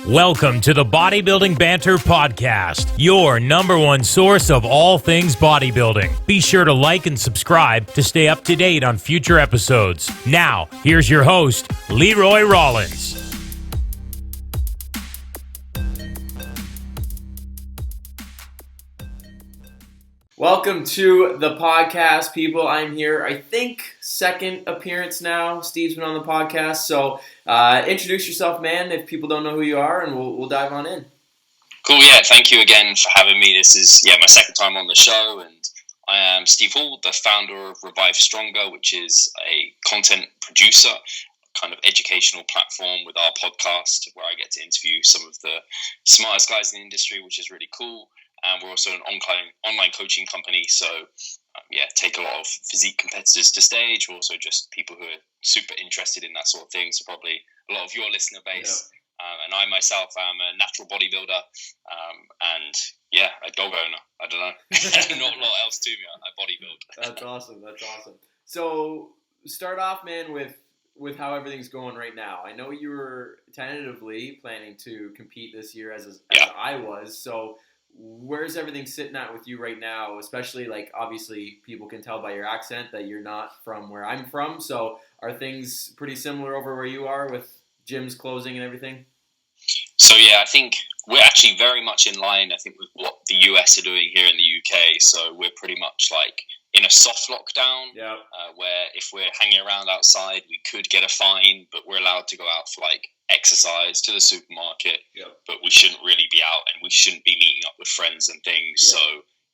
Welcome to the Bodybuilding Banter podcast, your number one source of all things bodybuilding. Be sure to like and subscribe to stay up to date on future episodes. Now, here's your host, Leroy Rollins. Welcome to the podcast, people. I'm here, I think, second appearance now. Steve's been on the podcast, so introduce yourself, man, if people don't know who you are, and we'll dive on in. Cool, yeah, thank you again for having me. This is, my second time on the show, and I am Steve Hall, the founder of Revive Stronger, which is a content producer, kind of educational platform with our podcast, where I get to interview some of the smartest guys in the industry, which is really cool. And we're also an online coaching company, so take a lot of physique competitors to stage, also just people who are super interested in that sort of thing. So probably a lot of your listener base. Yeah. And I myself am a natural bodybuilder, and a dog owner. I don't know, not a lot else to me. I bodybuild. That's awesome. So start off, man, with how everything's going right now. I know you were tentatively planning to compete this year as I was. So where's everything sitting at with you right now? Especially, obviously people can tell by your accent that you're not from where I'm from. So are things pretty similar over where you are with gyms closing and everything? So I think we're actually very much in line, I think, with what the US are doing here in the UK. So we're pretty much in a soft lockdown, where if we're hanging around outside, we could get a fine, but we're allowed to go out for exercise to the supermarket, but we shouldn't really be out, and we shouldn't be meeting up with friends and things. So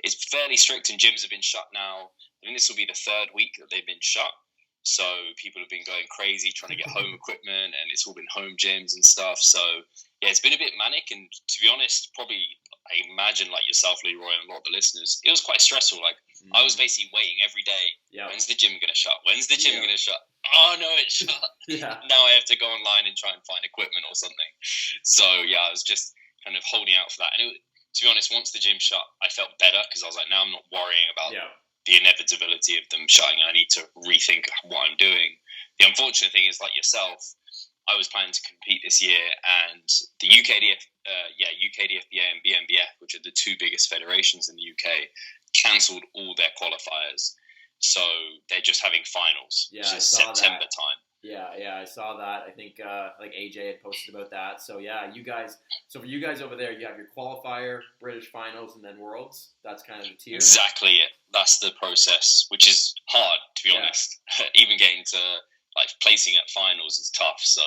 it's fairly strict, and gyms have been shut now. I think this will be the third week that they've been shut. So people have been going crazy trying to get home equipment, and it's all been home gyms and stuff. So it's been a bit manic, and to be honest, probably I imagine yourself, Leroy, and a lot of the listeners, it was quite stressful. I was basically waiting every day. When's the gym going to shut? When's the gym going to shut? Oh no, it's shut. Now I have to go online and try and find equipment or something. So I was just kind of holding out for that. And to be honest, once the gym shut, I felt better, because I was like, now I'm not worrying about the inevitability of them shutting. I need to rethink what I'm doing. The unfortunate thing is, like yourself, I was planning to compete this year, and the UKDFBA and BNBF, which are the two biggest federations in the UK, cancelled all their qualifiers. So they're just having finals, which is September time. I saw that. I think AJ had posted about that. So for you guys over there, you have your qualifier, British finals, and then worlds. That's kind of the tier. Exactly it. That's the process, which is hard, to be honest. Even getting to placing at finals is tough. So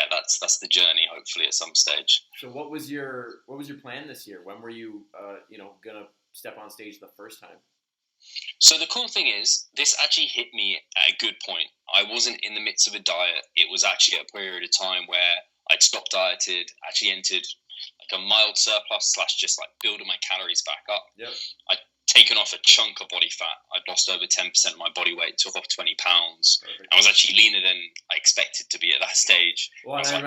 that's the journey, hopefully at some stage. So what was your plan this year? When were you gonna step on stage the first time? So the cool thing is, this actually hit me at a good point. I wasn't in the midst of a diet. It was actually a period of time where I'd stopped dieted, actually entered a mild surplus / just building my calories back up. I'd taken off a chunk of body fat. I'd lost over 10% of my body weight, took off 20 pounds. Perfect. I was actually leaner than I expected to be at that stage. Well, I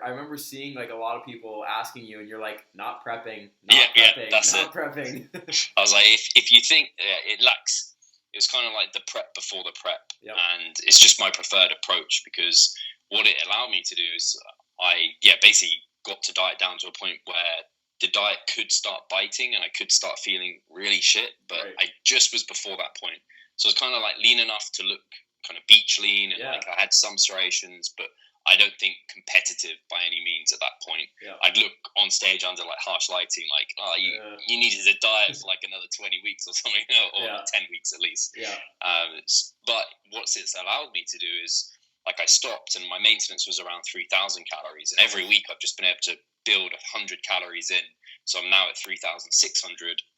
remember seeing a lot of people asking you, and you're not prepping, that's not it. prepping. I was like, if you think it lacks, it was kind of like the prep before the prep. And it's just my preferred approach, because what it allowed me to do is I basically got to diet down to a point where the diet could start biting and I could start feeling really shit, but I just was before that point. So it was kind of lean enough to look kind of beach lean, and I had some striations, but I don't think competitive by any means at that point. I'd look on stage under harsh lighting, you needed to diet for another 20 weeks or something, or 10 weeks at least. But what it's allowed me to do is, I stopped, and my maintenance was around 3,000 calories, and every week I've just been able to build 100 calories in. So I'm now at 3,600,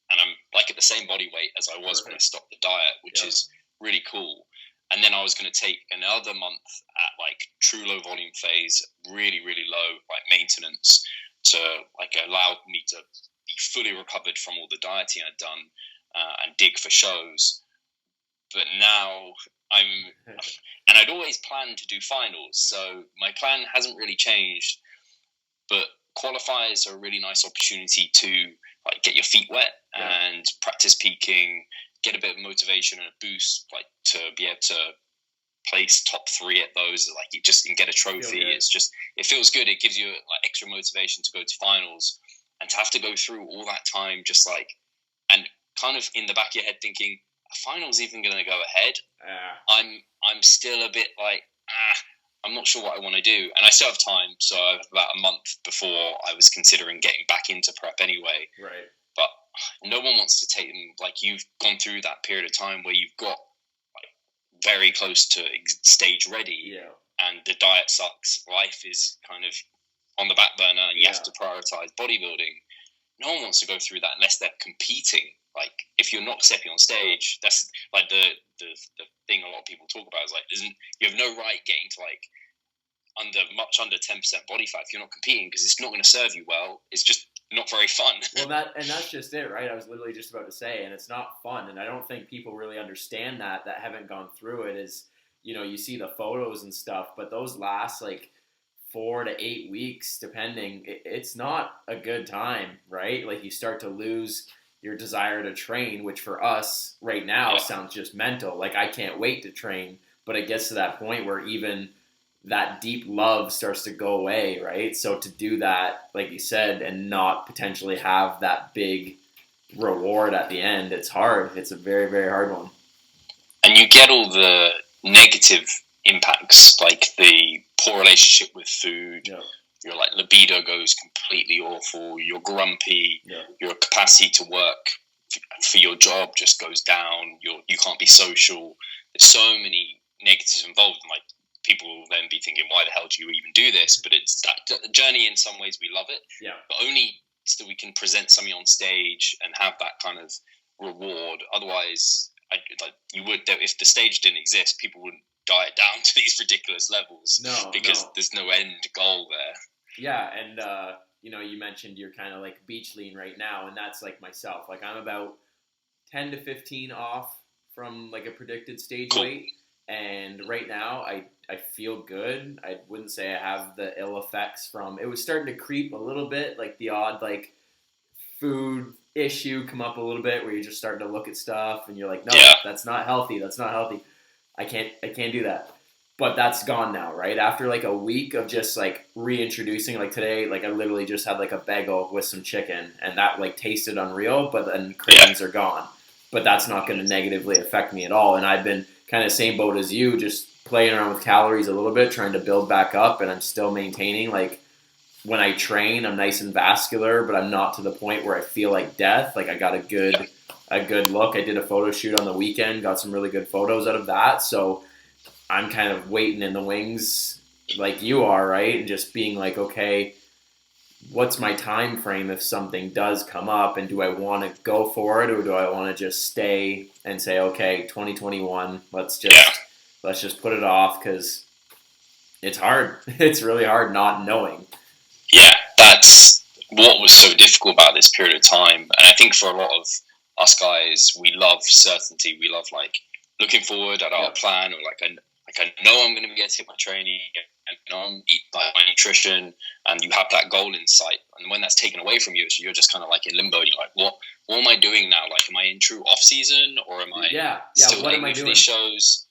and I'm at the same body weight as I was when I stopped the diet, which is really cool. And then I was going to take another month at true low volume phase, really, really low, maintenance, to allow me to be fully recovered from all the dieting I'd done, and dig for shows. But now and I'd always planned to do finals, so my plan hasn't really changed, but qualifiers are a really nice opportunity to get your feet wet and practice peaking, get a bit of motivation and a boost, to be able to place top 3 at those, like you just can get a trophy. It's just, it feels good. It gives you like extra motivation to go to finals, and to have to go through all that time, just like, and kind of in the back of your head thinking, a final's even going to go ahead. I'm still a bit like, I'm not sure what I want to do, and I still have time. So I have about a month before I was considering getting back into prep anyway. Right. But no one wants to take them. Like, you've gone through that period of time where you've got like very close to stage ready, and the diet sucks. Life is kind of on the back burner, and you have to prioritize bodybuilding. No one wants to go through that unless they're competing. Like, if you're not stepping on stage, that's like the thing a lot of people talk about is like, you have no right getting to like much under 10% body fat if you're not competing, because it's not going to serve you well. It's just not very fun. Well, that's just it, right? I was literally just about to say, and it's not fun, and I don't think people really understand that haven't gone through it. Is, you know, you see the photos and stuff, but those last like 4 to 8 weeks, depending, it's not a good time, right? Like, you start to lose your desire to train, which for us right now sounds just mental. Like, I can't wait to train, but it gets to that point where even that deep love starts to go away, right? So to do that, like you said, and not potentially have that big reward at the end, it's hard. It's a very, very hard one. And you get all the negative impacts, like the poor relationship with food. Your like libido goes completely awful. You're grumpy. Your capacity to work for your job just goes down. You can't be social. There's so many negatives involved. And like, people will then be thinking, why the hell do you even do this? But it's that journey. In some ways, we love it. But only so that we can present something on stage and have that kind of reward. Otherwise, if the stage didn't exist, people wouldn't diet down to these ridiculous levels. Because there's no end goal there. Yeah, and you know, you mentioned you're kind of like beach lean right now, and that's like myself. Like, I'm about 10 to 15 off from like a predicted stage weight, and right now I feel good. I wouldn't say I have the ill effects from it. Was starting to creep a little bit, like the odd like food issue come up a little bit where you're just starting to look at stuff and you're like, no, that's not healthy. That's not healthy. I can't do that. But that's gone now, right? After like a week of just like reintroducing, like today, like I literally just had like a bagel with some chicken, and that like tasted unreal, but then cravings are gone. But that's not going to negatively affect me at all. And I've been kind of same boat as you, just playing around with calories a little bit, trying to build back up, and I'm still maintaining. Like, when I train, I'm nice and vascular, but I'm not to the point where I feel like death. Like, I got a good look. I did a photo shoot on the weekend, got some really good photos out of that. So I'm kind of waiting in the wings like you are, right? And just being like, okay, what's my time frame if something does come up, and do I want to go for it, or do I want to just stay and say, okay, 2021, let's just put it off, because it's hard. It's really hard not knowing. Yeah, that's what was so difficult about this period of time. And I think for a lot of us guys, we love certainty. We love like looking forward at our plan, or like I know I'm going to be able to hit my training, and you know, I'm eat my nutrition, and you have that goal in sight. And when that's taken away from you, so you're just kind of like in limbo. And you're like, what am I doing now? Like, am I in true off season, or am I still what am I for doing? These shows?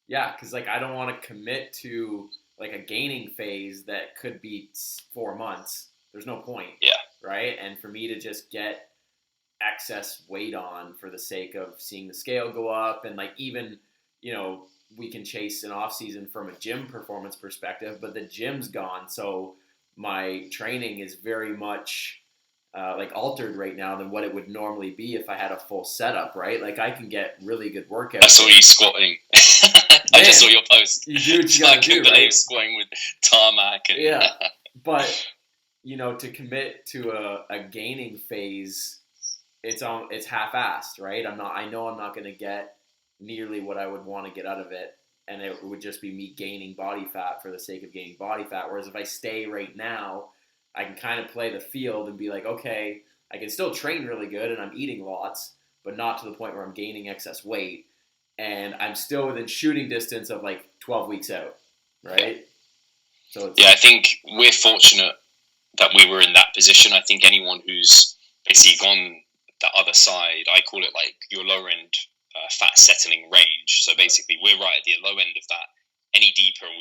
Yeah, because like I don't want to commit to like a gaining phase that could be 4 months. There's no point. Right? And for me to just get excess weight on for the sake of seeing the scale go up, and like, even, you know, we can chase an off season from a gym performance perspective, but the gym's gone. So my training is very much like altered right now than what it would normally be if I had a full setup, right? Like, I can get really good workouts. I saw you squatting. I just saw your post. You do what you gotta do, right? Squatting with tarmac. And but you know, to commit to a gaining phase, it's half-assed, right? I know I'm not going to get nearly what I would want to get out of it, and it would just be me gaining body fat for the sake of gaining body fat. Whereas if I stay right now, I can kind of play the field and be like, okay, I can still train really good and I'm eating lots, but not to the point where I'm gaining excess weight, and I'm still within shooting distance of like 12 weeks out, right? So I think we're fortunate that we were in that position. I think anyone who's basically gone the other side, I call it like your lower end fat settling range. So basically, we're right at the low end of that. Any deeper and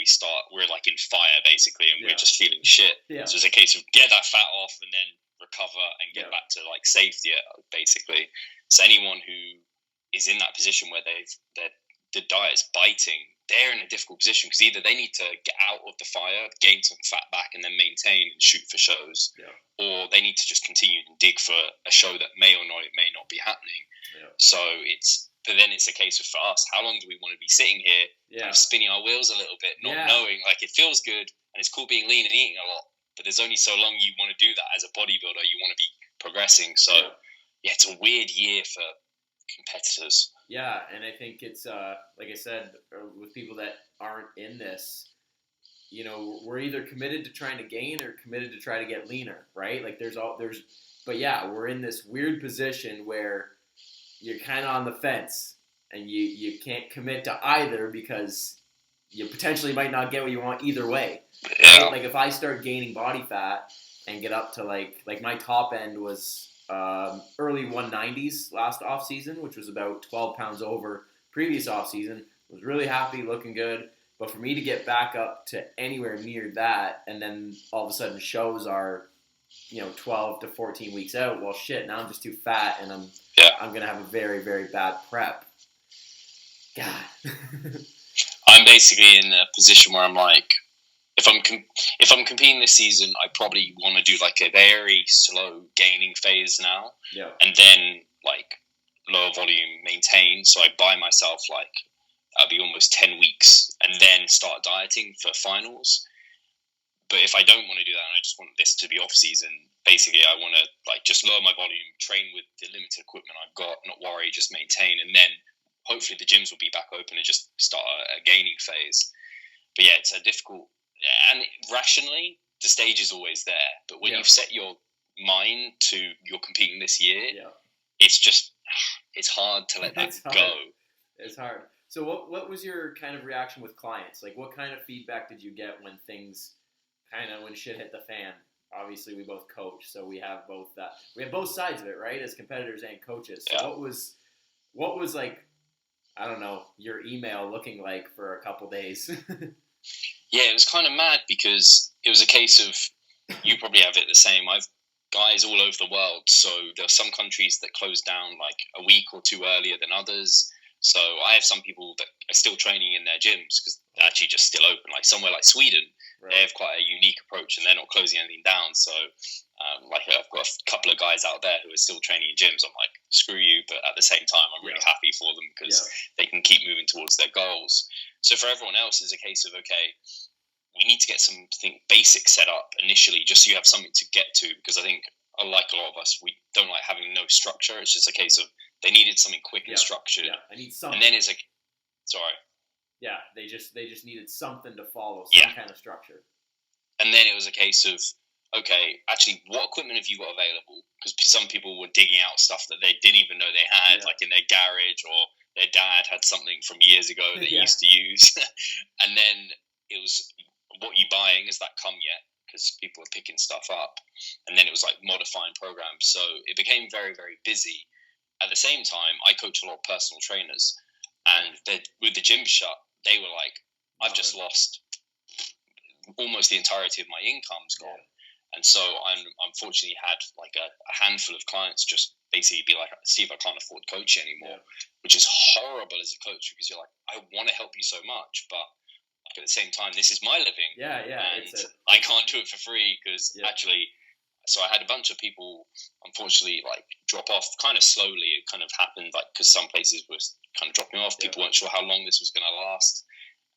we're like in fire basically, and we're just feeling shit. So it's a case of get that fat off and then recover and get back to like safety basically. So anyone who is in that position where the diet's biting, they're in a difficult position because either they need to get out of the fire, gain some fat back, and then maintain and shoot for shows, or they need to just continue and dig for a show that may or may not be happening. So but then it's a case of, for us, how long do we want to be sitting here, kind of spinning our wheels a little bit, not knowing, like, it feels good and it's cool being lean and eating a lot, but there's only so long you want to do that as a bodybuilder. You want to be progressing. So it's a weird year for competitors. Yeah, and I think it's like I said, with people that aren't in this, you know, we're either committed to trying to gain or committed to try to get leaner, right? Like but yeah, we're in this weird position where you're kind of on the fence and you can't commit to either because you potentially might not get what you want either way. Yeah. Like if I start gaining body fat and get up to like my top end was early 190s last off season, which was about 12 pounds over previous off season. Was really happy, looking good. But for me to get back up to anywhere near that, and then all of a sudden shows are, 12 to 14 weeks out. Well, shit, now I'm just too fat, and I'm gonna have a very, very bad prep. God. I'm basically in a position where I'm like, if I'm competing this season, I probably want to do like a very slow gaining phase now, and then like lower volume maintain. So I buy myself like I'll be almost 10 weeks, and then start dieting for finals. But if I don't want to do that, and I just want this to be off season, basically I want to like just lower my volume, train with the limited equipment I've got, not worry, just maintain, and then hopefully the gyms will be back open and just start a gaining phase. But yeah, it's a difficult. And rationally, the stage is always there. But when you've set your mind to you're competing this year, it's hard to let that go. It's hard. So what was your kind of reaction with clients? Like, what kind of feedback did you get when things when shit hit the fan? Obviously, we both coach, so we have both sides of it, right? As competitors and coaches. So what was like, I don't know, your email looking like for a couple days? Yeah, it was kind of mad because it was a case of, you probably have it the same. I've guys all over the world. So there are some countries that closed down like a week or two earlier than others. So I have some people that are still training in their gyms because they're actually just still open. Like somewhere like Sweden, they have quite a unique approach and they're not closing anything down. So like I've got a couple of guys out there who are still training in gyms. I'm like, screw you. But at the same time, I'm really happy for them because they can keep moving towards their goals. So for everyone else, it's a case of, okay, we need to get something basic set up initially just so you have something to get to, because I think, unlike a lot of us, we don't like having no structure. It's just a case of they needed something quick and structured. Yeah, I need something. And then it's like, sorry. Yeah, they just needed something to follow, some kind of structure. And then it was a case of, okay, actually, what equipment have you got available? Because some people were digging out stuff that they didn't even know they had, like in their garage, or their dad had something from years ago they used to use. And then it was, what you buying, has that come yet? Because people were picking stuff up. And then it was like modifying programs. So it became very, very busy. At the same time, I coach a lot of personal trainers. And with the gym shut, they were like, I've just lost almost the entirety of my income's gone. And so I'm unfortunately had like a handful of clients just basically be like, see if I can't afford coaching anymore, which is horrible as a coach, because you're like, I want to help you so much, but like at the same time, this is my living. And I can't do it for free because actually, so I had a bunch of people unfortunately like drop off kind of slowly. It kind of happened like because some places were kind of dropping off. People weren't sure how long this was going to last.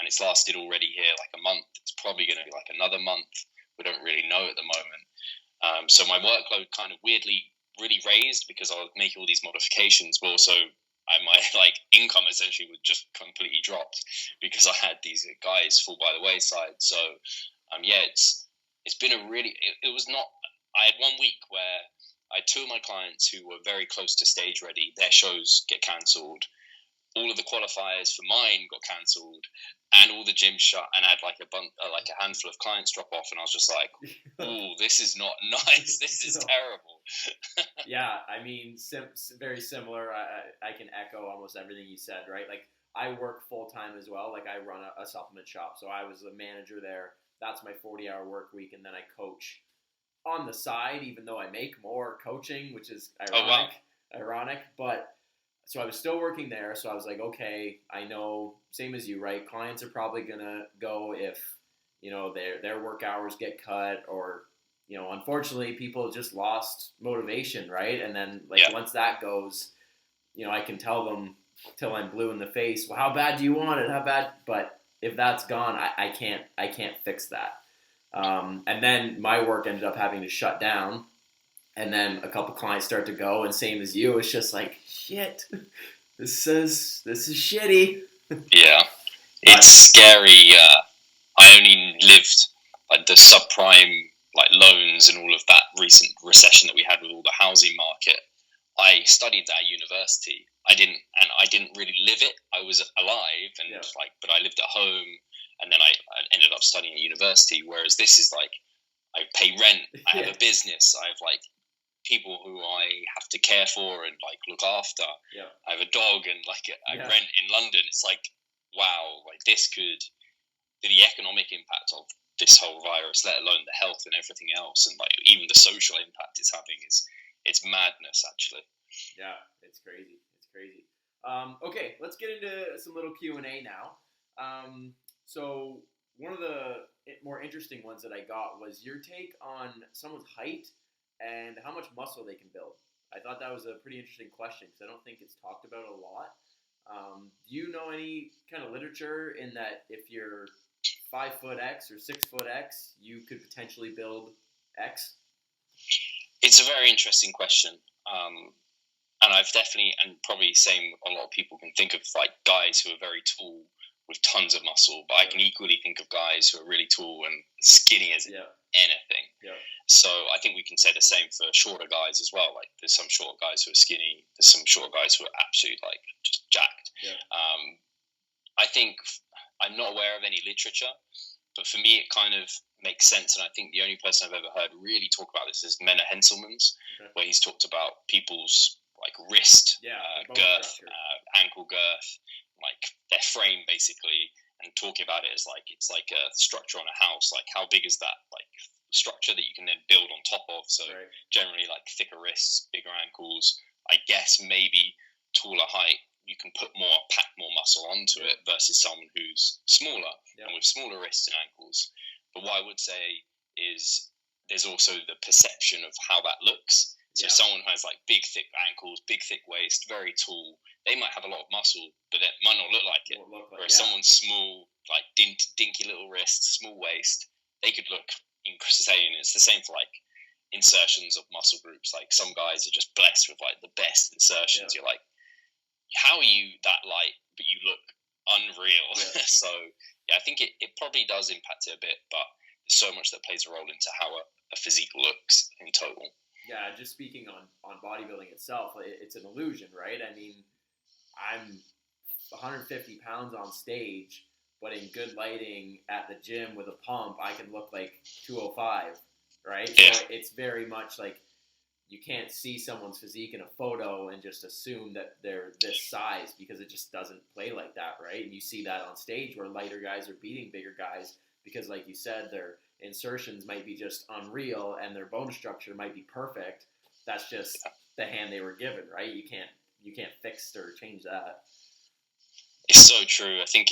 And it's lasted already here like a month. It's probably going to be like another month. We don't really know at the moment. So my workload kind of weirdly really raised because I was making all these modifications, but also my like income essentially was just completely dropped because I had these guys fall by the wayside. So it's been a really, it was not, I had 1 week where I had two of my clients who were very close to stage ready. Their shows get cancelled. all of the qualifiers for mine got cancelled, and all the gyms shut, and I had like a handful of clients drop off, and I was just like, "Ooh, this is not nice. This is terrible." Yeah, I mean, very similar. I can echo almost everything you said. Right, like I work full time as well. Like I run a supplement shop, so I was a manager there. That's my 40-hour work week, and then I coach on the side, even though I make more coaching, which is ironic. Oh, wow. Ironic, but. So I was still working there, so I was like, okay, I know, same as you, right? Clients are probably gonna go if, you know, their work hours get cut, or, you know, unfortunately, people just lost motivation, right? And then, like, once that goes, you know, I can tell them till I'm blue in the face, well, how bad do you want it? How bad? But if that's gone, I can't fix that. And then my work ended up having to shut down. And then a couple clients start to go, and same as you, it's just like, shit, this is shitty. Yeah, it's scary. I only lived like the subprime like loans and all of that recent recession that we had with all the housing market. I studied that at university. I didn't really live it. I was alive and but I lived at home, and then I ended up studying at university. Whereas this is like, I pay rent, I have a business, I have like people who I have to care for and like look after. Yeah. I have a dog, and like I rent in London. It's like, wow, like the economic impact of this whole virus, let alone the health and everything else, and like even the social impact it's having it's madness actually. Yeah, it's crazy. It's crazy. Okay, let's get into some little Q&A now. So one of the more interesting ones that I got was your take on someone's height and how much muscle they can build. I thought that was a pretty interesting question because I don't think it's talked about a lot. Do you know any kind of literature in that if you're 5 foot X or 6 foot X, you could potentially build X? It's a very interesting question. And I've definitely, and probably same, a lot of people can think of like guys who are very tall with tons of muscle, but I can equally think of guys who are really tall and skinny as anything. Yeah. So I think we can say the same for shorter guys as well. Like there's some short guys who are skinny, there's some short guys who are absolutely like just jacked. Yeah. I think I'm not aware of any literature, but for me it kind of makes sense. And I think the only person I've ever heard really talk about this is Menno Henselmans, where he's talked about people's like wrist girth, ankle girth, like their frame basically, and talking about it as like it's like a structure on a house. Like how big is that like structure that you can then build on top of? So generally like thicker wrists, bigger ankles. I guess maybe taller height, you can pack more muscle onto it versus someone who's smaller and with smaller wrists and ankles. But what I would say is there's also the perception of how that looks. So someone who has like big, thick ankles, big, thick waist, very tall, they might have a lot of muscle, but it might not look like it. Whereas someone small, like dinky little wrists, small waist, they could look insane. It's the same for like insertions of muscle groups. Like some guys are just blessed with like the best insertions. You're like, how are you that light, but you look unreal? So I think it probably does impact it a bit, but there's so much that plays a role into how a physique looks in total. Yeah, just speaking on bodybuilding itself, it's an illusion, right? I mean, I'm 150 pounds on stage, but in good lighting at the gym with a pump, I can look like 205, right? Yeah. So it's very much like you can't see someone's physique in a photo and just assume that they're this size because it just doesn't play like that, right? And you see that on stage where lighter guys are beating bigger guys because, like you said, their insertions might be just unreal and their bone structure might be perfect. That's just the hand they were given, right? You can't fix or change that. It's so true. I think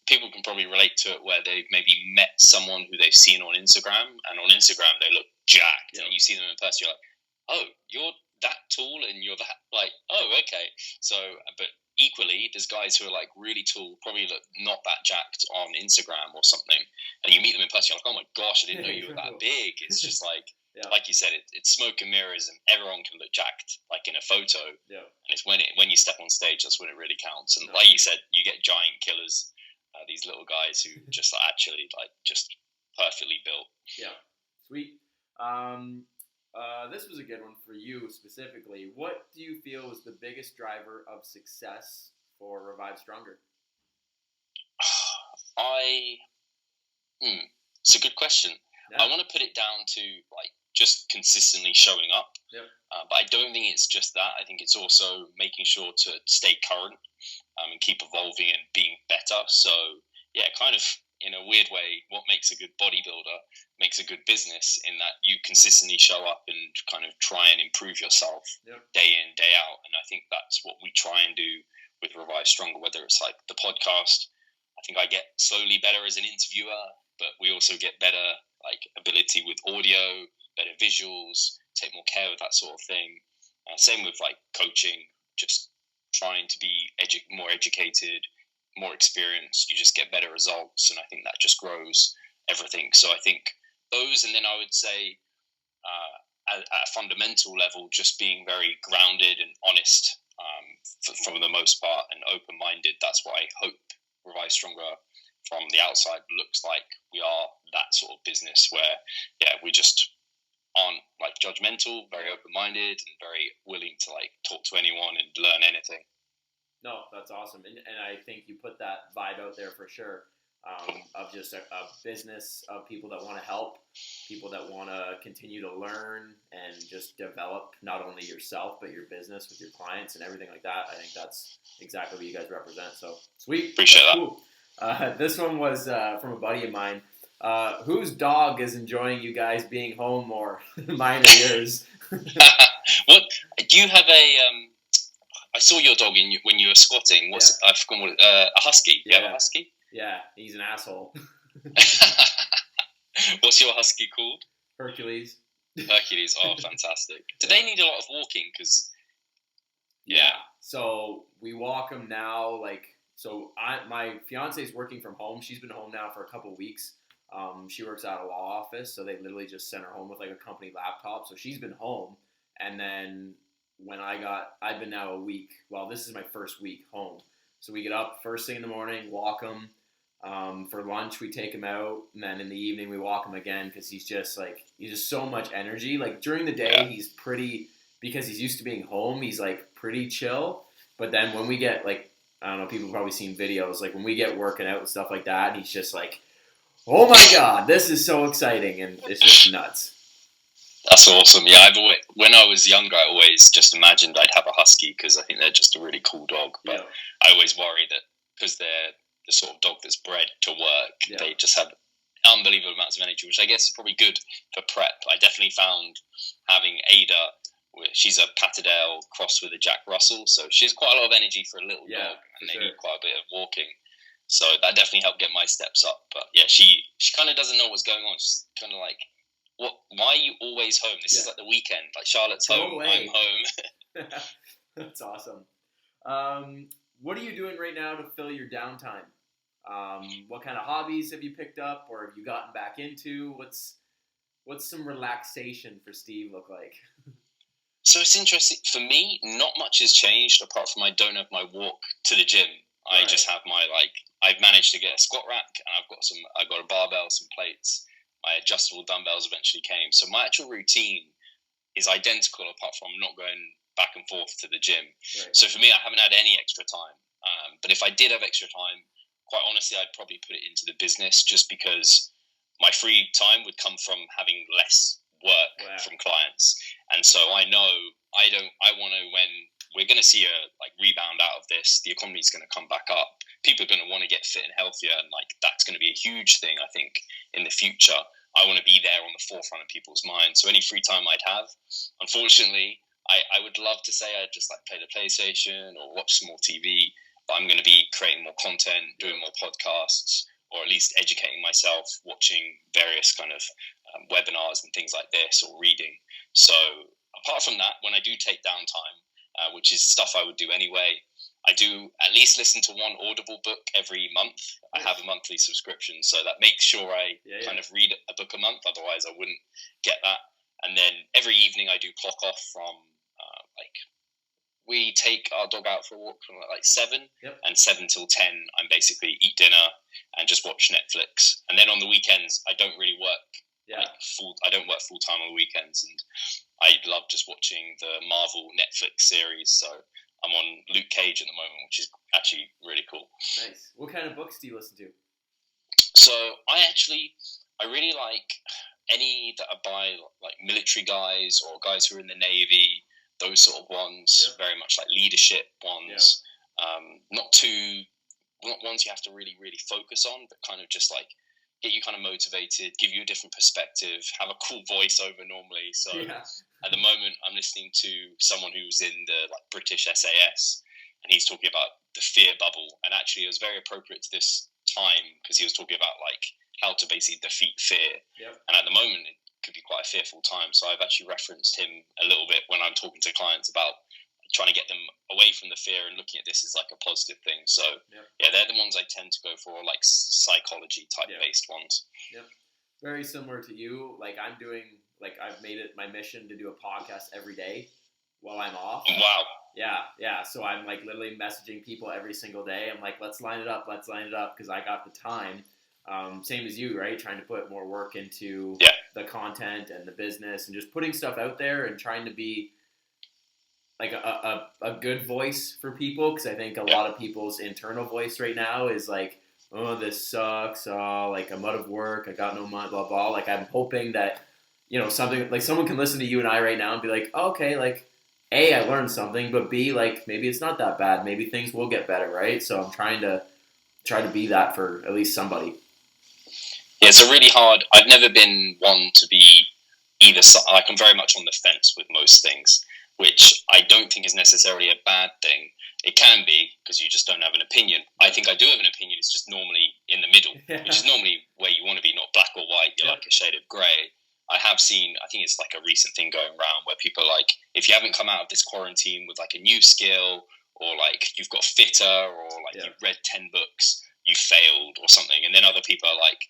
people can probably relate to it where they've maybe met someone who they've seen on Instagram, and on Instagram they look jacked, and you see them in person, you're like, oh, you're that tall and you're that, like, oh, okay. So, but equally, there's guys who are like really tall, probably look not that jacked on Instagram or something, and you meet them in person, you're like, oh my gosh, I didn't know you were that big. It's just like, like you said, it's smoke and mirrors, and everyone can look jacked, like in a photo. Yeah. And it's when you step on stage, that's when it really counts. And like you said, you get giant killers, these little guys who just are actually like just perfectly built. Yeah. Sweet. This was a good one for you specifically. What do you feel was the biggest driver of success for Revive Stronger? It's a good question. Yeah. I want to put it down to like just consistently showing up. Yep. But I don't think it's just that. I think it's also making sure to stay current and keep evolving and being better. So yeah, kind of in a weird way, what makes a good bodybuilder makes a good business in that you consistently show up and kind of try and improve yourself day in, day out. And I think that's what we try and do with Revive Stronger, whether it's like the podcast. I think I get slowly better as an interviewer, but we also get better like ability with audio, better visuals, take more care of that sort of thing. Same with like coaching, just trying to be more educated, more experienced. You just get better results, and I think that just grows everything. So I think those, and then I would say at a fundamental level, just being very grounded and honest for the most part, and open-minded. That's what I hope Revive Stronger from the outside looks like. We are that sort of business where, yeah, we just aren't like judgmental, very open-minded, and very willing to like talk to anyone and learn anything. No, that's awesome. And I think you put that vibe out there for sure, of just a business of people that want to help, people that want to continue to learn and just develop not only yourself, but your business with your clients and everything like that. I think that's exactly what you guys represent. So sweet. Appreciate that. Cool. This one was from a buddy of mine. Whose dog is enjoying you guys being home more? Mine or yours? What do you have I saw your dog when you were squatting. I forgot what a husky. You have a husky? Yeah, he's an asshole. What's your husky called? Hercules. Hercules. Oh, fantastic. Do they need a lot of walking? Because so we walk him now. My fiance's working from home. She's been home now for a couple of weeks. She works at a law office, so they literally just sent her home with like a company laptop. So she's been home, and then when I've been now a week. Well, this is my first week home. So we get up first thing in the morning, walk him. For lunch, we take him out, and then in the evening we walk him again because he's just so much energy. Like during the day, he's pretty, because he's used to being home. He's like pretty chill. But then when we get like, I don't know, people have probably seen videos, like when we get working out and stuff like that, he's just like, oh my God, this is so exciting, and it's just nuts. That's awesome. Yeah, when I was younger, I always just imagined I'd have a husky because I think they're just a really cool dog. But I always worry that because they're the sort of dog that's bred to work, they just have unbelievable amounts of energy, which I guess is probably good for prep. I definitely found having Ada, she's a Patterdale crossed with a Jack Russell, so she has quite a lot of energy for a little dog, and they need quite a bit of walking. So that definitely helped get my steps up. But yeah, she kind of doesn't know what's going on. She's kind of like, why are you always home? This is like the weekend. Like Charlotte's home, I'm home. That's awesome. What are you doing right now to fill your downtime? What kind of hobbies have you picked up, or have you gotten back into? What's some relaxation for Steve look like? So it's interesting. For me, not much has changed apart from I don't have my walk to the gym. I just have my I've managed to get a squat rack, and I got a barbell, some plates. My adjustable dumbbells eventually came. So my actual routine is identical apart from not going back and forth to the gym. Right. So for me, I haven't had any extra time. But if I did have extra time, quite honestly, I'd probably put it into the business just because my free time would come from having less work from clients. And so I know I want to, when we're going to see a rebound out of this, the economy is going to come back up. People are going to want to get fit and healthier, and that's going to be a huge thing, I think, in the future. I want to be there on the forefront of people's minds. So any free time I'd have, unfortunately, I would love to say I'd just play the PlayStation or watch some more TV, but I'm going to be creating more content, doing more podcasts, or at least educating myself, watching various kind of webinars and things like this, or reading. So apart from that, when I do take downtime, which is stuff I would do anyway, I do at least listen to one Audible book every month. I have a monthly subscription, so that makes sure I kind of read a book a month. Otherwise, I wouldn't get that. And then every evening I do clock off from we take our dog out for a walk from 7, and 7 till 10, I'm basically eat dinner and just watch Netflix. And then on the weekends, I don't really work I don't work full time on the weekends, and I love just watching the Marvel Netflix series. So I'm on Luke Cage at the moment, which is actually really cool. Nice. What kind of books do you listen to? So I really like any that are by like military guys or guys who are in the Navy, those sort of ones, very much like leadership ones. Not ones you have to really, really focus on, but kind of just like get you kind of motivated, give you a different perspective, have a cool voiceover normally. So at the moment, I'm listening to someone who's in the like British SAS, and he's talking about the fear bubble. And actually, it was very appropriate to this time because he was talking about like how to basically defeat fear. And at the moment, it could be quite a fearful time. So I've actually referenced him a little bit when I'm talking to clients about trying to get them away from the fear and looking at this as like a positive thing. So they're the ones I tend to go for, like psychology type based ones. Very similar to you. Like I'm doing, like I've made it my mission to do a podcast every day while I'm off. Wow. Yeah. So I'm like literally messaging people every single day. I'm like, let's line it up because I got the time. Same as you, right? Trying to put more work into the content and the business and just putting stuff out there and trying to be like a good voice for people, because I think a lot of people's internal voice right now is like, oh, this sucks, oh, like I'm out of work, I got no money, blah blah. Like I'm hoping that, you know, something like someone can listen to you and I right now and be like, oh, okay, like A, I learned something, but B, like maybe it's not that bad, maybe things will get better, right? So I'm trying to be that for at least somebody. Yeah, it's a really hard. I've never been one to be either side. Like I'm very much on the fence with most things, which I don't think is necessarily a bad thing. It can be, because you just don't have an opinion. I think I do have an opinion. It's just normally in the middle, which is normally where you want to be, not black or white. You're like a shade of grey. I have seen, I think it's like a recent thing going around where people are like, if you haven't come out of this quarantine with like a new skill, or like you've got fitter, or like you've read 10 books, you failed or something. And then other people are like,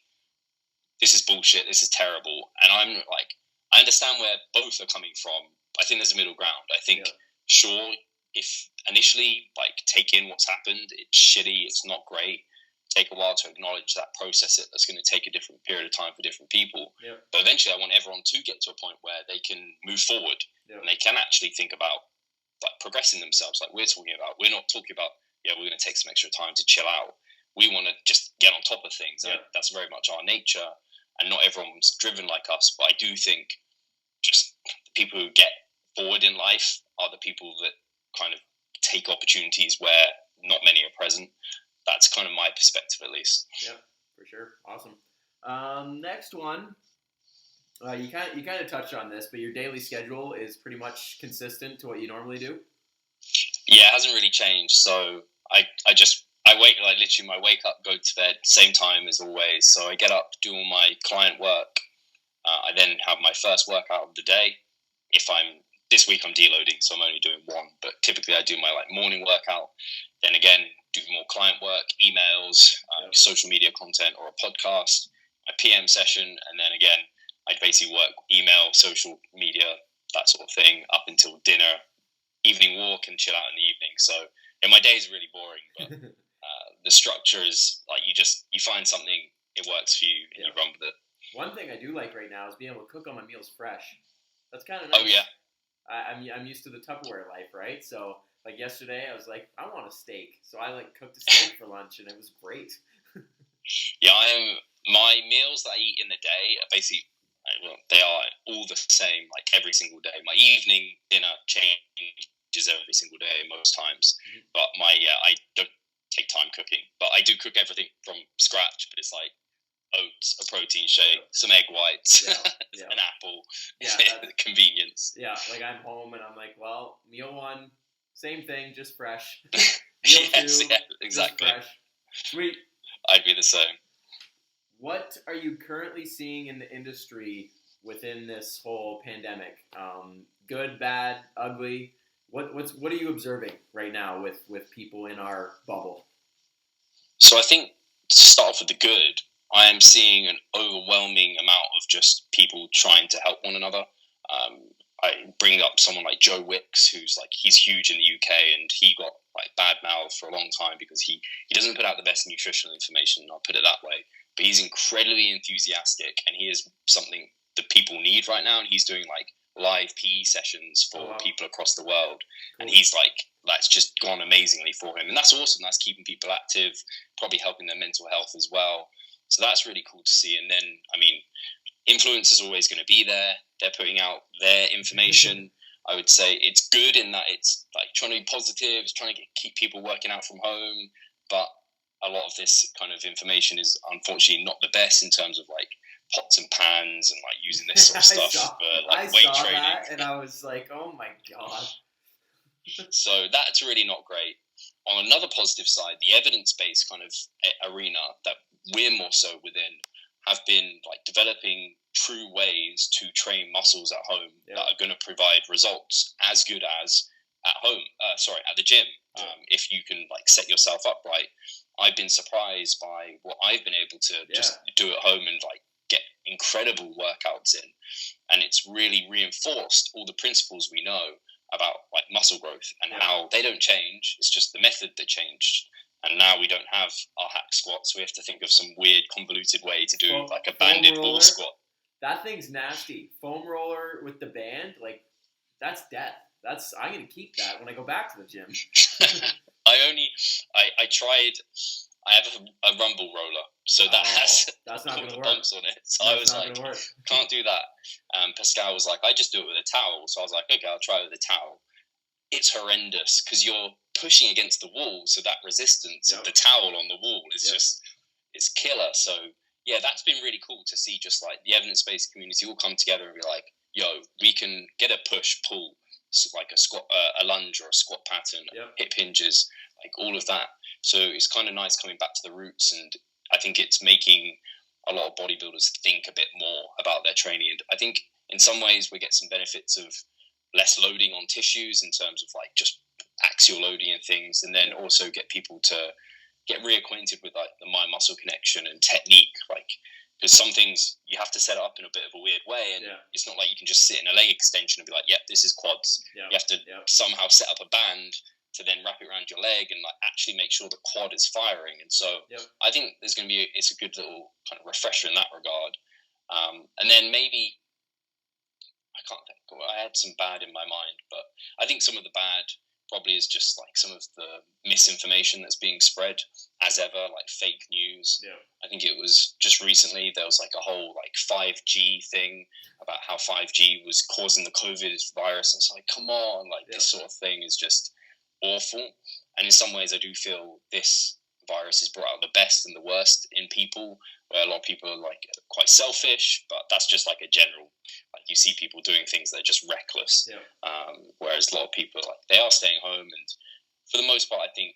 this is bullshit, this is terrible. And I'm like, I understand where both are coming from. I think there's a middle ground. I think, sure, if initially, like, take in what's happened, it's shitty, it's not great, take a while to acknowledge that, process it. That's going to take a different period of time for different people. But eventually, I want everyone to get to a point where they can move forward and they can actually think about, like, progressing themselves, like we're talking about. We're not talking about, we're going to take some extra time to chill out. We want to just get on top of things. That's very much our nature, and not everyone's driven like us. But I do think just the people who get forward in life are the people that kind of take opportunities where not many are present. That's kind of my perspective, at least. Yeah, for sure. Awesome. Next one, you kind of touched on this, but your daily schedule is pretty much consistent to what you normally do. Yeah, it hasn't really changed. So I wake, like literally, I wake up, go to bed, same time as always. So I get up, do all my client work. I then have my first workout of the day. This week I'm deloading, so I'm only doing one, but typically I do my like morning workout. Then again, do more client work, emails, social media content, or a podcast, my PM session, and then again, I basically work email, social media, that sort of thing, up until dinner, evening walk, and chill out in the evening. So my day is really boring, but the structure is like you find something, it works for you, and you run with it. One thing I do like right now is being able to cook all my meals fresh. That's kind of nice. Oh, yeah. I'm used to the Tupperware life, right? So, like yesterday, I was like, I want a steak. So I like cooked a steak for lunch, and it was great. My meals that I eat in the day are basically, they are all the same, like every single day. My evening dinner changes every single day most times. But I don't take time cooking. But I do cook everything from scratch, but it's like oats, a protein shake, some egg whites, an apple, convenience. Yeah, like I'm home and I'm like, well, meal one, same thing, just fresh. Meal two, exactly. Just fresh. Sweet. I'd be the same. What are you currently seeing in the industry within this whole pandemic? Good, bad, ugly? What are you observing right now with people in our bubble? So I think to start off with the good, I am seeing an overwhelming amount of just people trying to help one another. I bring up someone like Joe Wicks, he's huge in the UK, and he got like bad mouth for a long time because he doesn't put out the best nutritional information, I'll put it that way. But he's incredibly enthusiastic, and he is something that people need right now. And he's doing like live PE sessions for people across the world. Cool. And he's like, that's just gone amazingly for him. And that's awesome. That's keeping people active, probably helping their mental health as well. So that's really cool to see. And then, I mean, influencers are always going to be there. They're putting out their information. I would say it's good in that it's like trying to be positive, it's trying to keep people working out from home. But a lot of this kind of information is unfortunately not the best in terms of like pots and pans and like using this sort of stuff for like weight training. That and I was like, oh my God. So that's really not great. On another positive side, the evidence-based kind of arena that we're more so within have been like developing true ways to train muscles at home that are going to provide results as good as at home. At the gym. If you can like set yourself up right. I've been surprised by what I've been able to just do at home and like get incredible workouts in, and it's really reinforced all the principles we know about like muscle growth and how they don't change. It's just the method that changed. And now we don't have our hack squats. We have to think of some weird convoluted way to do like a banded ball squat. That thing's nasty. Foam roller with the band, like that's death. I'm gonna keep that when I go back to the gym. I have a rumble roller, so that's not all gonna the work. bumps on it. So That's I was not like, can't do that. Pascal was like, I just do it with a towel. So I was like, okay, I'll try it with a towel. It's horrendous because you're pushing against the wall, so that resistance of the towel on the wall is just, it's killer. So yeah, that's been really cool to see just like the evidence-based community all come together and be like, yo, we can get a push, pull, like a squat, a lunge or a squat pattern, hip hinges, like all of that. So it's kind of nice coming back to the roots, and I think it's making a lot of bodybuilders think a bit more about their training. And I think in some ways we get some benefits of less loading on tissues in terms of like just axial loading and things, and then also get people to get reacquainted with like the mind muscle connection and technique, like because some things you have to set up in a bit of a weird way, and it's not like you can just sit in a leg extension and be like, yep, this is quads. You have to somehow set up a band to then wrap it around your leg and like actually make sure the quad is firing. And so I think there's going to be it's a good little kind of refresher in that regard. And then maybe I can't think. I had some bad in my mind, but I think some of the bad probably is just like some of the misinformation that's being spread as ever, like fake news. I think it was just recently there was like a whole like 5G thing about how 5G was causing the COVID virus. And it's like, come on, like this sort of thing is just awful. And in some ways I do feel this virus has brought out the best and the worst in people, where a lot of people are like quite selfish, but that's just like a general, like you see people doing things that are just reckless. Whereas a lot of people like they are staying home, and for the most part I think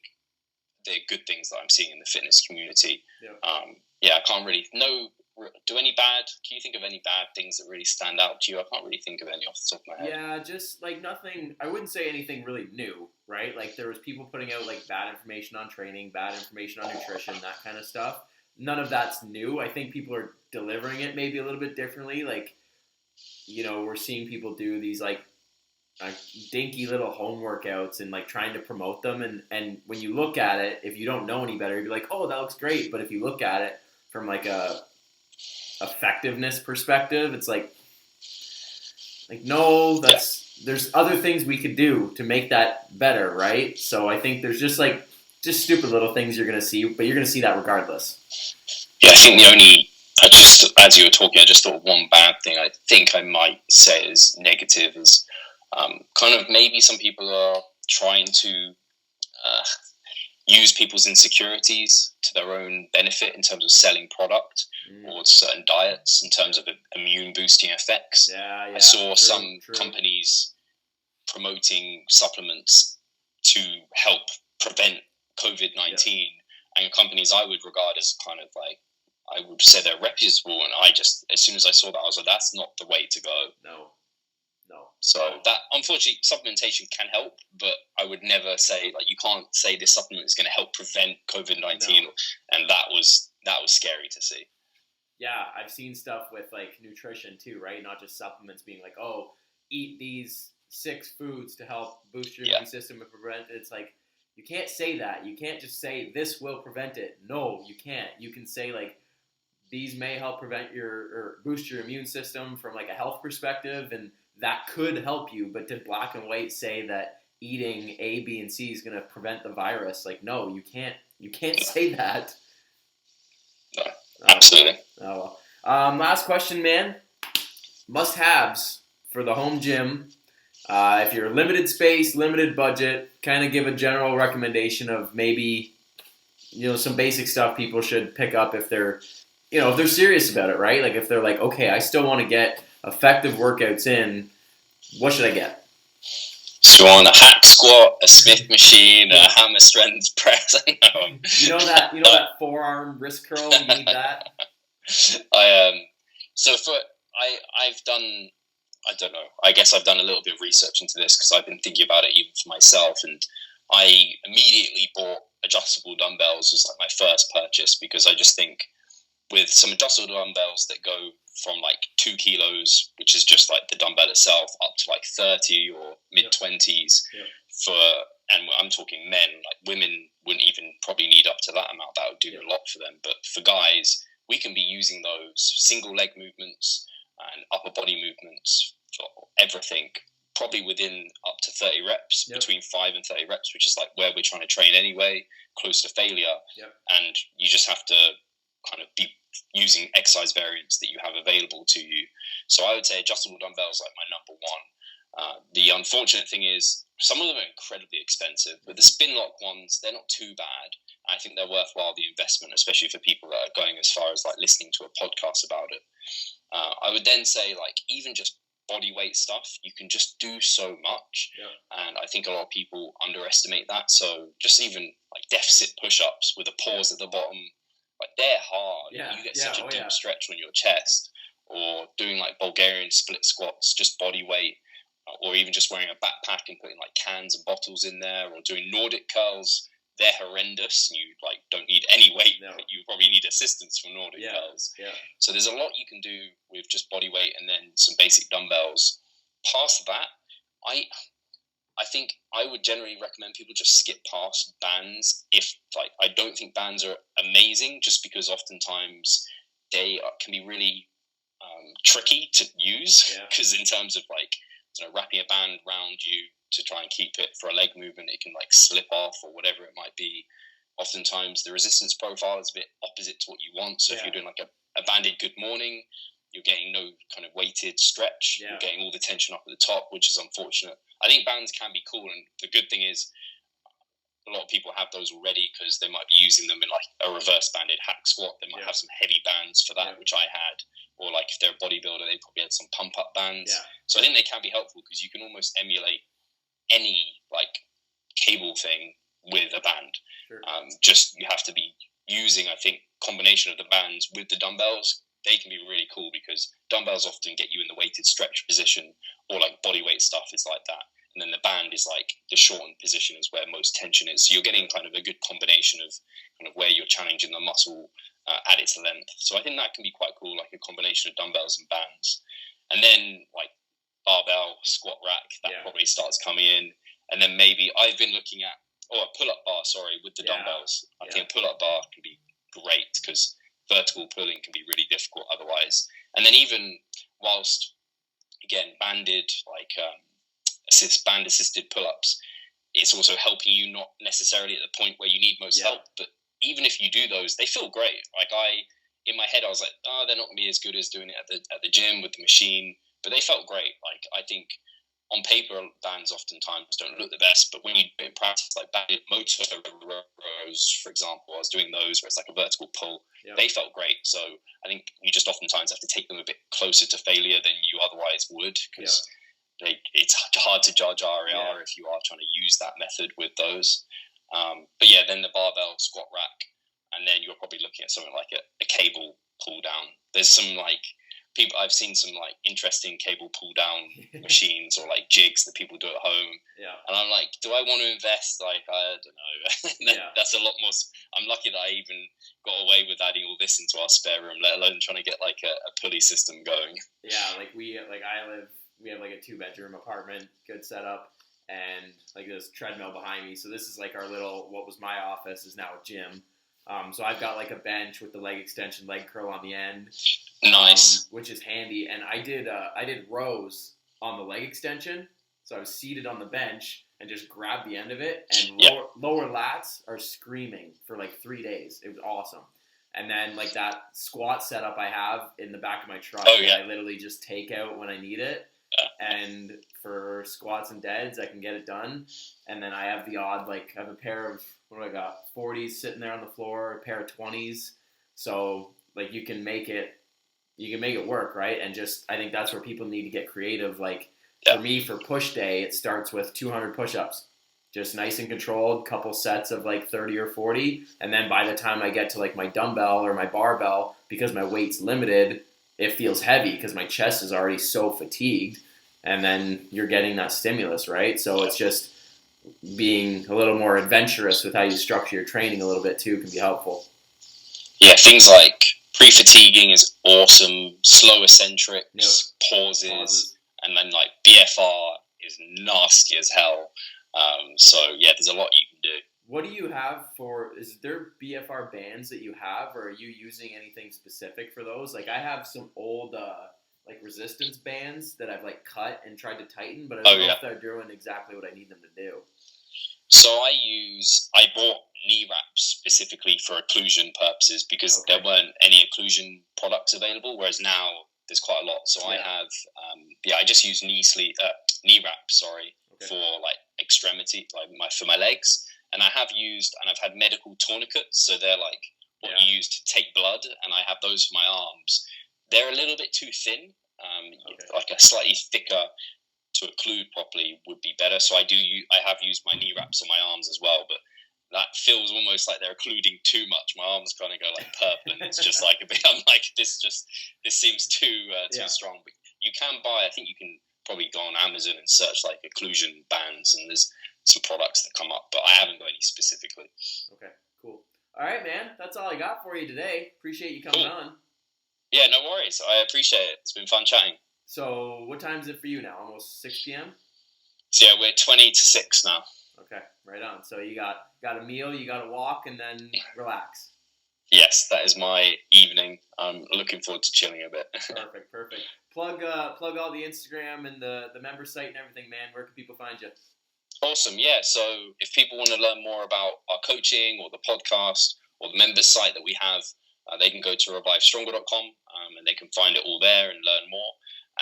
they're good things that I'm seeing in the fitness community. I can't really can you think of any bad things that really stand out to you? I can't really think of any off the top of my head. Yeah, just like nothing. I wouldn't say anything really new, right? Like there was people putting out like bad information on training, bad information on nutrition, that kind of stuff. None of that's new. I think people are delivering it maybe a little bit differently. Like, you know, we're seeing people do these like dinky little home workouts and like trying to promote them. And when you look at it, if you don't know any better, you're like, oh, that looks great. But if you look at it from like a effectiveness perspective, it's like no, there's other things we could do to make that better, right? So I think there's just stupid little things you're gonna see, but you're gonna see that regardless. Yeah, I think as you were talking, I just thought one bad thing I think I might say is negative is kind of maybe some people are trying to use people's insecurities to their own benefit in terms of selling product or certain diets in terms of immune boosting effects. I saw some companies promoting supplements to help prevent COVID-19 and companies I would regard as kind of like, I would say they're reputable, and I just, as soon as I saw that, I was like, that's not the way to go. No. So that, unfortunately, supplementation can help, but I would never say, like, you can't say this supplement is going to help prevent COVID-19, and that was scary to see. Yeah, I've seen stuff with, like, nutrition, too, right? Not just supplements being like, oh, eat these 6 foods to help boost your immune system and prevent it. It's like, you can't say that. You can't just say, this will prevent it. No, you can't. You can say, like, these may help prevent or boost your immune system from, like, a health perspective, and that could help you, but did black and white say that eating A, B, and C is going to prevent the virus? Like, no, you can't say that. No, absolutely. Oh, well. Last question, man. Must-haves for the home gym. If you're limited space, limited budget, kind of give a general recommendation of maybe, some basic stuff people should pick up if they're serious about it, right? Like if they're like, okay, I still want to get effective workouts in, what should I get? So on a hack squat, a Smith machine, a hammer strength press. You know that forearm wrist curl. You need that. I've done. I don't know. I guess I've done a little bit of research into this because I've been thinking about it even for myself, and I immediately bought adjustable dumbbells as like my first purchase because I just think with some adjustable dumbbells that go from like 2 kilos, which is just like the dumbbell itself, up to like 30 or mid-20s and I'm talking men, like women wouldn't even probably need up to that amount. That would do a lot for them. But for guys, we can be using those single leg movements and upper body movements for everything, probably within up to 30 reps, between 5 and 30 reps, which is like where we're trying to train anyway, close to failure. And you just have to kind of be using exercise variants that you have available to you. So I would say adjustable dumbbells like my number one. The unfortunate thing is some of them are incredibly expensive, but the spin lock ones, they're not too bad. I think they're worthwhile the investment, especially for people that are going as far as like listening to a podcast about it. I would then say like even just body weight stuff, you can just do so much. And I think a lot of people underestimate that. So just even like deficit push-ups with a pause at the bottom, like they're hard. You get such a deep stretch on your chest. Or doing like Bulgarian split squats, just body weight, or even just wearing a backpack and putting like cans and bottles in there, or doing Nordic curls. They're horrendous, and you like don't need any weight. No. You probably need assistance from Nordic curls. So there's a lot you can do with just body weight and then some basic dumbbells. Past that, I think I would generally recommend people just skip past bands. If like I don't think bands are amazing, just because oftentimes they can be really tricky to use. Because in terms of like wrapping a band around you to try and keep it for a leg movement, it can like slip off or whatever it might be. Oftentimes the resistance profile is a bit opposite to what you want. So if you're doing like a banded good morning, you're getting no kind of weighted stretch. You're getting all the tension up at the top, which is unfortunate. I think bands can be cool, and the good thing is a lot of people have those already because they might be using them in like a reverse banded hack squat. They might have some heavy bands for that, which I had. Or like if they're a bodybuilder, they probably had some pump up bands. So I think they can be helpful because you can almost emulate any like cable thing with a band. Just you have to be using, I think, combination of the bands with the dumbbells. They can be really cool because dumbbells often get you in the weighted stretch position, or like body weight stuff is like that. And then the band is like the shortened position is where most tension is. So you're getting kind of a good combination of kind of where you're challenging the muscle at its length. So I think that can be quite cool, like a combination of dumbbells and bands. And then like barbell, squat rack, that probably starts coming in. And then maybe I've been looking at, a pull-up bar, with the dumbbells. I think a pull-up bar can be great because vertical pulling can be really difficult otherwise. And then even whilst, again, banded, like band assisted pull-ups, it's also helping you not necessarily at the point where you need most help, but even if you do those, they feel great. Like in my head, I was like, they're not gonna be as good as doing it at the gym with the machine, but they felt great. Like I think on paper, bands oftentimes don't look the best, but when you do it in practice, like banded motor rows, for example, I was doing those where it's like a vertical pull. They felt great. So I think you just oftentimes have to take them a bit closer to failure than you otherwise would because it's hard to judge RAR if you are trying to use that method with those. But then the barbell squat rack, and then you're probably looking at something like a cable pull down. There's some like people, I've seen some like interesting cable pull down machines or like jigs that people do at home. And I'm like, do I want to invest? Like, I don't know. That's a lot more. I'm lucky that I even got away with adding all this into our spare room, let alone trying to get like a pulley system going. We have like a 2-bedroom apartment, good setup, and like this treadmill behind me. So this is like our little, what was my office is now a gym. So I've got like a bench with the leg extension, leg curl on the end. Nice. Which is handy. And I did rows on the leg extension. So I was seated on the bench and just grabbed the end of it, and lower lats are screaming for like 3 days. It was awesome. And then like that squat setup I have in the back of my truck, I literally just take out when I need it. And for squats and deads, I can get it done. And then I have the odd, like, I have a pair of, what do I got, 40s sitting there on the floor, a pair of 20s. So, like, you can make it work, right? And just, I think that's where people need to get creative. Like, for me, for push day, it starts with 200 push-ups. Just nice and controlled, couple sets of, like, 30 or 40. And then by the time I get to, like, my dumbbell or my barbell, because my weight's limited, it feels heavy because my chest is already so fatigued, and then you're getting that stimulus, right? So it's just being a little more adventurous with how you structure your training a little bit too can be helpful. Yeah, things like pre-fatiguing is awesome, slow eccentrics, pauses, and then like BFR is nasty as hell. So yeah, there's a lot you can do. What do you have for, is there BFR bands that you have, or are you using anything specific for those? Like I have some old like resistance bands that I've like cut and tried to tighten, but I don't know if they're doing exactly what I need them to do. So I bought knee wraps specifically for occlusion purposes because there weren't any occlusion products available, whereas now there's quite a lot. So I have, I just use knee wraps, for like extremity, like for my legs. And I have used, and I've had medical tourniquets, so they're like what you use to take blood, and I have those for my arms. They're a little bit too thin, like a slightly thicker to occlude properly would be better. So I have used my knee wraps on my arms as well, but that feels almost like they're occluding too much. My arms kind of go like purple, and it's just like a bit. I'm like, this seems too strong. But you can buy. I think you can probably go on Amazon and search like occlusion bands, and there's some products that come up, but I haven't got any specifically. Okay, cool. All right, man. That's all I got for you today. Appreciate you coming on. Yeah, no worries. I appreciate it. It's been fun chatting. So what time is it for you now? Almost 6 p.m.? So yeah, we're 20 to 6 now. Okay, right on. So you got a meal, you got a walk, and then relax. Yes, that is my evening. I'm looking forward to chilling a bit. Perfect. Plug all the Instagram and the member site and everything, man. Where can people find you? Awesome, yeah. So if people want to learn more about our coaching or the podcast or the members site that we have, they can go to revivestronger.com and they can find it all there and learn more.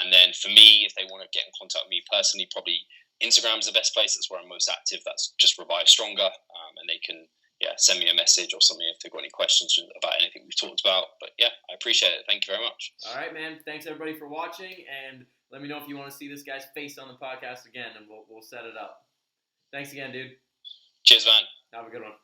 And then for me, if they want to get in contact with me personally, probably Instagram is the best place. That's where I'm most active. That's just Revive Stronger. And they can send me a message or something if they've got any questions about anything we've talked about. But yeah, I appreciate it. Thank you very much. All right, man. Thanks everybody for watching, and let me know if you want to see this guy's face on the podcast again, and we'll set it up. Thanks again, dude. Cheers, man. Have a good one.